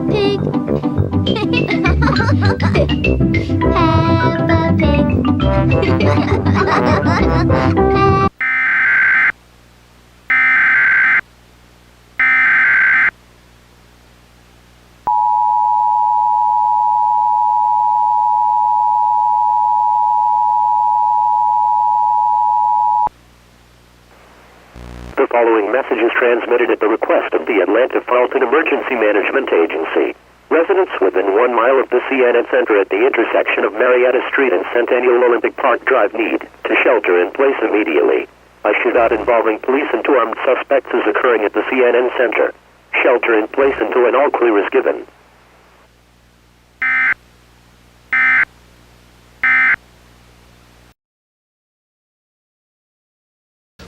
Pig. Peppa Pig. The following message is transmitted at the request of the Atlanta Fulton Emergency Management Agency. Residents within 1 mile of the CNN Center at the intersection of Marietta Street and Centennial Olympic Park Drive need to shelter in place immediately. A shootout involving police and 2 armed suspects is occurring at the CNN Center. Shelter in place until an all clear is given.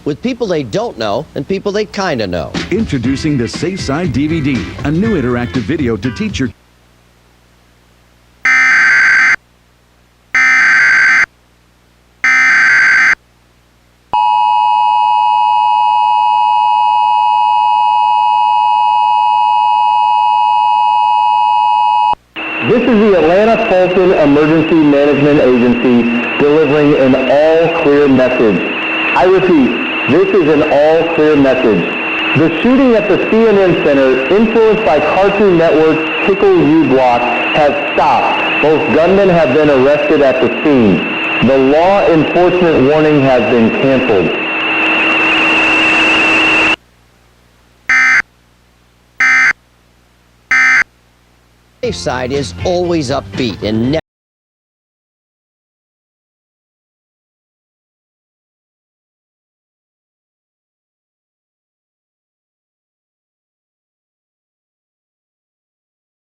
With people they don't know and people they kinda know. Introducing the Safe Side DVD, a new interactive video to teach your This is the Atlanta Fulton Emergency Management Agency delivering an all-clear message. I repeat, this is an all-clear message. The shooting at the CNN Center, influenced by Cartoon Network's Tickle U block, has stopped. Both gunmen have been arrested at the scene. The law enforcement warning has been canceled. Safe Side is always upbeat and never